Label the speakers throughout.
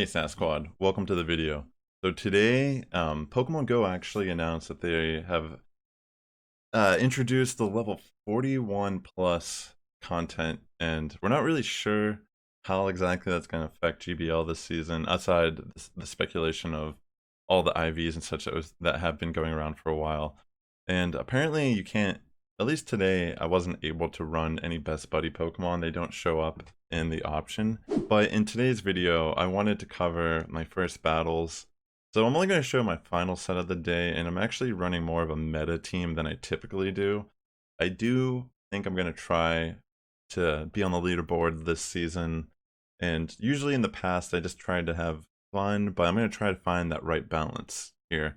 Speaker 1: Hey Sass Squad, welcome to the video. So today, Pokemon Go actually announced that they have introduced the level 41 plus content, and we're not really sure how exactly that's going to affect GBL this season, outside the speculation of all the IVs and such that have been going around for a while. And apparently you can't, at least today, I wasn't able to run any Best Buddy Pokemon. They don't show up in the option. But in today's video, I wanted to cover my first battles. So I'm only going to show my final set of the day, and I'm actually running more of a meta team than I typically do. I do think I'm going to try to be on the leaderboard this season, and usually in the past I just tried to have fun, but I'm going to try to find that right balance here.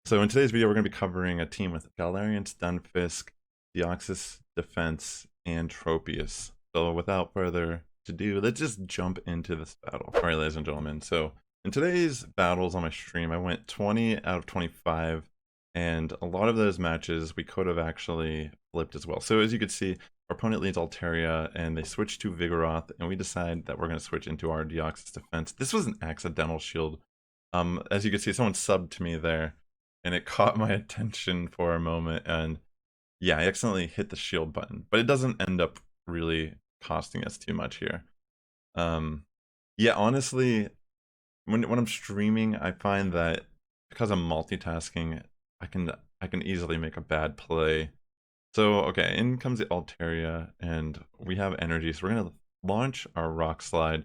Speaker 1: So in today's video, we're going to be covering a team with Galarian Stunfisk, Deoxys Defense, and Tropius. So without further ado, let's just jump into this battle. Alright, ladies and gentlemen, so in today's battles on my stream, I went 20 out of 25, and a lot of those matches we could have actually flipped as well. So as you can see, our opponent leads Altaria, and they switch to Vigoroth, and we decide that we're going to switch into our Deoxys Defense. This was an accidental shield. As you can see, someone subbed to me there, and it caught my attention for a moment, and yeah, I accidentally hit the shield button, but it doesn't end up really costing us too much here. Yeah, honestly, when I'm streaming, I find that because I'm multitasking, I can easily make a bad play. So okay, in comes the Altaria, and we have energy, so we're gonna launch our Rock Slide.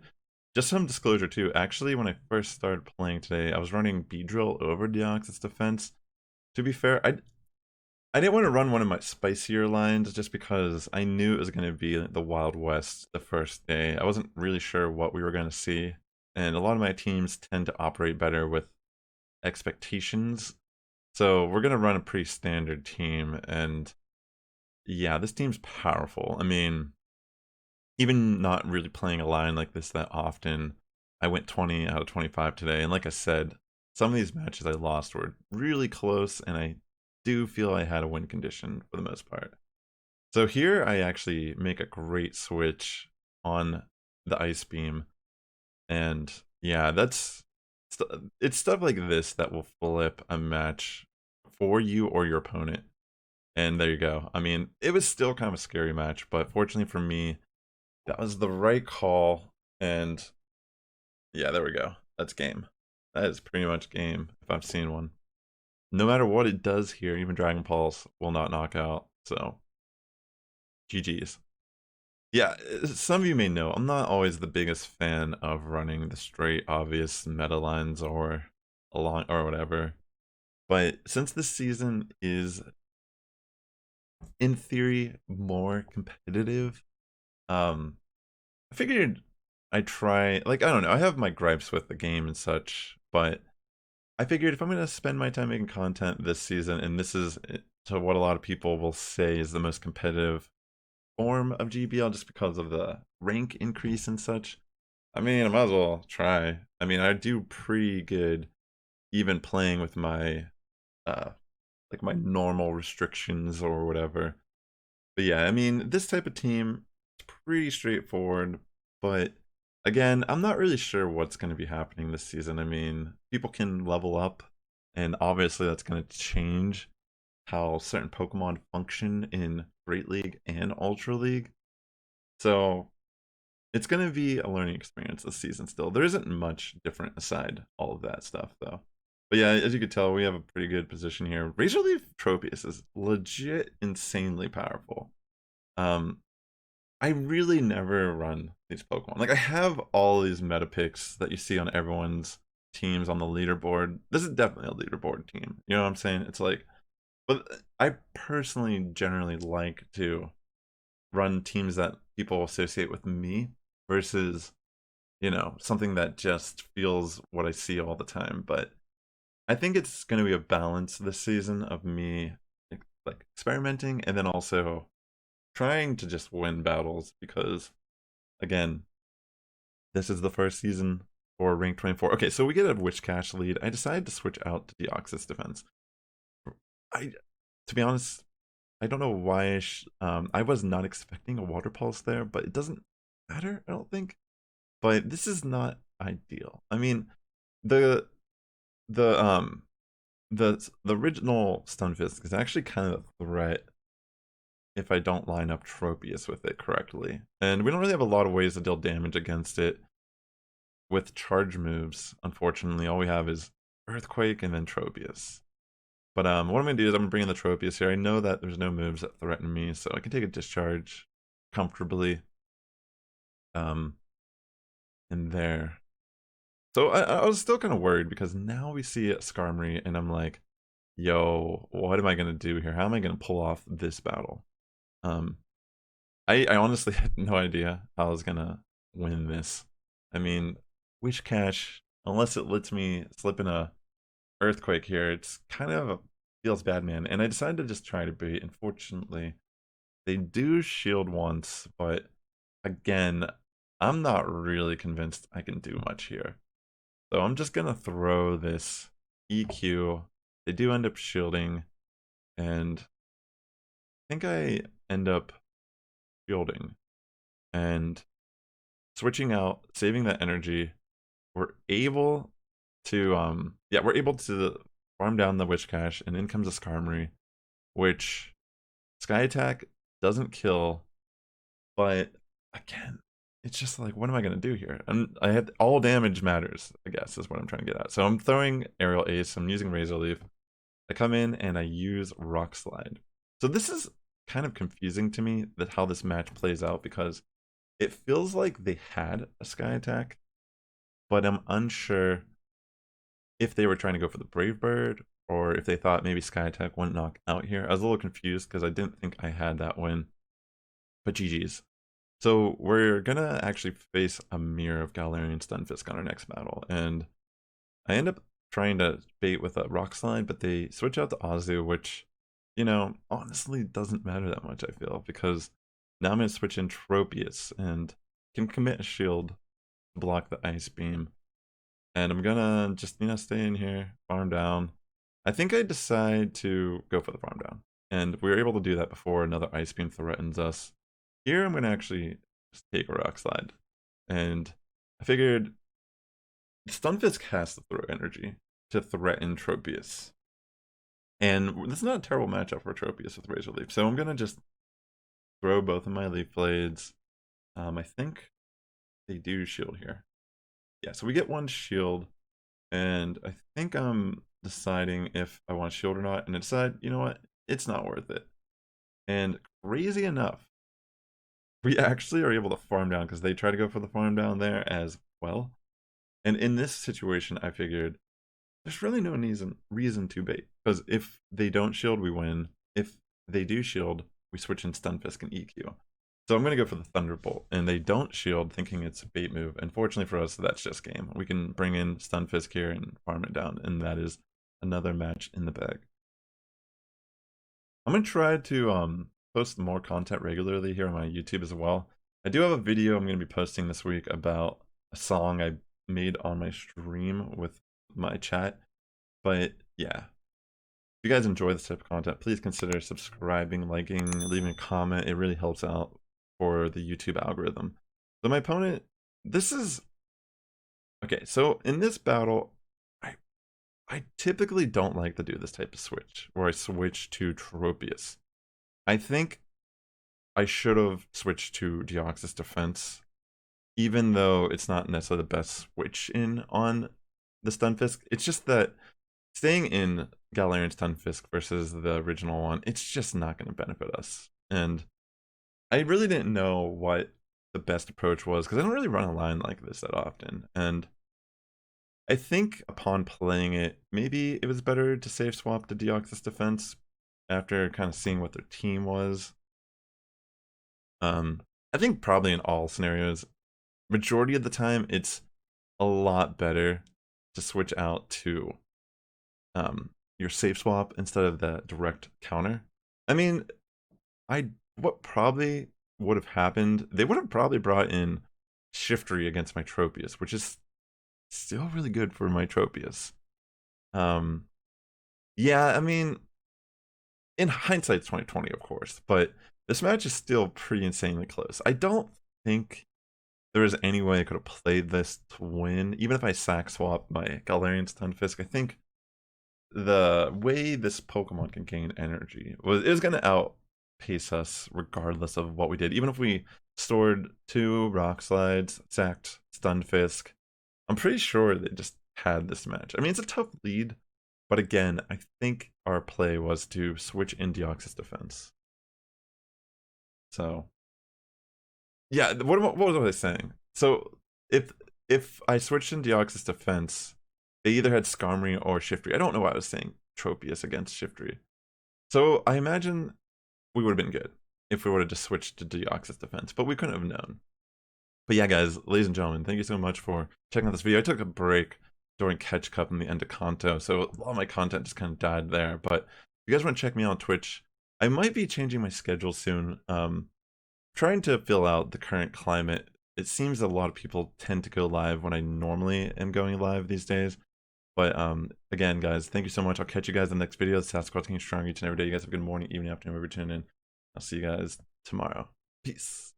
Speaker 1: Just some disclosure too, actually when I first started playing today, I was running Beedrill over Deoxys Defense. To be fair, I didn't want to run one of my spicier lines just because I knew it was going to be the Wild West the first day. I wasn't really sure what we were going to see, and a lot of my teams tend to operate better with expectations. So we're going to run a pretty standard team, and yeah, this team's powerful. I mean, even not really playing a line like this that often, I went 20 out of 25 today, and like I said, some of these matches I lost were really close, and I do feel I had a win condition for the most part. So here I actually make a great switch on the Ice Beam, and yeah, it's stuff like this that will flip a match for you or your opponent. And there you go. I mean, it was still kind of a scary match, but fortunately for me, that was the right call, and yeah, there we go. That's game. That is pretty much game if I've seen one. No matter what it does here, even Dragon Pulse will not knock out, so GG's. Yeah, some of you may know, I'm not always the biggest fan of running the straight obvious meta lines or along or whatever. But since this season is in theory more competitive, I figured I'd try, like, I don't know, I have my gripes with the game and such, but I figured if I'm going to spend my time making content this season, and this is to what a lot of people will say is the most competitive form of GBL just because of the rank increase and such, I mean, I might as well try. I mean, I do pretty good even playing with my, like my normal restrictions or whatever. But yeah, I mean, this type of team is pretty straightforward, but again, I'm not really sure what's going to be happening this season. I mean, people can level up, and obviously that's going to change how certain Pokemon function in Great League and Ultra League. So it's going to be a learning experience this season still. There isn't much different aside all of that stuff, though. But yeah, as you can tell, we have a pretty good position here. Razor Leaf Tropius is legit insanely powerful. I really never run these Pokemon. Like, I have all these meta picks that you see on everyone's teams on the leaderboard. This is definitely a leaderboard team. You know what I'm saying? It's like, but I personally generally like to run teams that people associate with me versus, you know, something that just feels what I see all the time. But I think it's going to be a balance this season of me like experimenting and then also trying to just win battles because, again, this is the first season for rank 24. Okay, so we get a Witch Cache lead. I decided to switch out to Deoxys Defense. To be honest, I don't know why I was not expecting a Water Pulse there, but it doesn't matter, I don't think. But this is not ideal. I mean, the the um the original Stunfisk is actually kind of a threat if I don't line up Tropius with it correctly. And we don't really have a lot of ways to deal damage against it with charge moves. Unfortunately, all we have is Earthquake and then Tropius. But what I'm going to do is I'm going to bring in the Tropius here. I know that there's no moves that threaten me, so I can take a discharge comfortably in there. So I was still kind of worried because now we see a Skarmory and I'm like, yo, what am I going to do here? How am I going to pull off this battle? I honestly had no idea how I was going to win this. I mean, Wish Cache, unless it lets me slip in a Earthquake here, it's kind of feels bad, man. And I decided to just try to bait. Unfortunately, they do shield once, but again, I'm not really convinced I can do much here. So I'm just gonna throw this EQ. They do end up shielding, and I think I end up shielding and switching out, saving that energy. We're able to yeah, we're able to farm down the Wish Cache, and in comes a Skarmory, which Sky Attack doesn't kill, but again, it's just like, what am I gonna do here? And I had all damage matters, I guess, is what I'm trying to get at. So I'm throwing Aerial Ace, I'm using Razor Leaf. I come in and I use Rock Slide. So this is kind of confusing to me that how this match plays out, because it feels like they had a Sky Attack, but I'm unsure if they were trying to go for the Brave Bird or if they thought maybe Sky Attack wouldn't knock out here. I was a little confused because I didn't think I had that win. But GG's. So we're gonna actually face a mirror of Galarian Stunfisk on our next battle, and I end up trying to bait with a Rock Slide, but they switch out to Azu, which, you know, honestly doesn't matter that much, I feel, because now I'm gonna switch in Tropius and can commit a shield to block the Ice Beam. And I'm gonna just, you know, stay in here, farm down. I think I decide to go for the farm down. And we were able to do that before another Ice Beam threatens us. Here I'm gonna actually just take a Rock Slide. And I figured Stunfisk has to throw energy to threaten Tropius. And this is not a terrible matchup for Tropius with Razor Leaf. So I'm gonna just throw both of my Leaf Blades. I think they do shield here. Yeah, so we get one shield, and I think I'm deciding if I want to shield or not, and I decide, you know what, it's not worth it. And crazy enough, we actually are able to farm down because they try to go for the farm down there as well. And in this situation, I figured there's really no reason to bait, because if they don't shield, we win. If they do shield, we switch in Stunfisk and EQ. So I'm going to go for the Thunderbolt, and they don't shield, thinking it's a bait move. Unfortunately for us, that's just game. We can bring in Stunfisk here and farm it down, and that is another match in the bag. I'm going to try to post more content regularly here on my YouTube as well. I do have a video I'm going to be posting this week about a song I made on my stream with my chat. But yeah, if you guys enjoy this type of content, please consider subscribing, liking, leaving a comment. It really helps out for the YouTube algorithm. So my opponent, this is okay. So in this battle, I typically don't like to do this type of switch where I switch to Tropius. I think I should have switched to Deoxys Defense, even though it's not necessarily the best switch in on the Stunfisk. It's just that staying in Galarian Stunfisk versus the original one, it's just not going to benefit us. And I really didn't know what the best approach was, because I don't really run a line like this that often. And I think upon playing it, maybe it was better to save swap to Deoxys Defense after kind of seeing what their team was. I think probably in all scenarios, majority of the time, it's a lot better to switch out to your safe swap instead of the direct counter. I mean, what probably would have happened, they would have probably brought in Shiftry against my Tropius, which is still really good for my Tropius. Yeah, I mean, in hindsight, it's 2020, of course, but this match is still pretty insanely close. I don't think there was any way I could have played this to win, even if I sack swap my Galarian Stunfisk, I think the way this Pokemon can gain energy was going to outpace us regardless of what we did. Even if we stored 2 Rock Slides, sacked Stunfisk, I'm pretty sure they just had this match. I mean, it's a tough lead, but again, I think our play was to switch in Deoxys defense. So, yeah, what was I saying? So, if I switched in Deoxys defense, they either had Skarmory or Shiftry. I don't know why I was saying Tropius against Shiftry. So I imagine we would have been good if we would have just switched to Deoxys defense, but we couldn't have known. But yeah, guys, ladies and gentlemen, thank you so much for checking out this video. I took a break during Catch Cup and the end of Kanto, so a lot of my content just kind of died there. But if you guys want to check me out on Twitch, I might be changing my schedule soon. Trying to fill out the current climate. It seems a lot of people tend to go live when I normally am going live these days. But again, guys, thank you so much. I'll catch you guys in the next video. The Sass Squad getting stronger each and every day. You guys have a good morning, evening, afternoon, wherever you tune in. I'll see you guys tomorrow. Peace.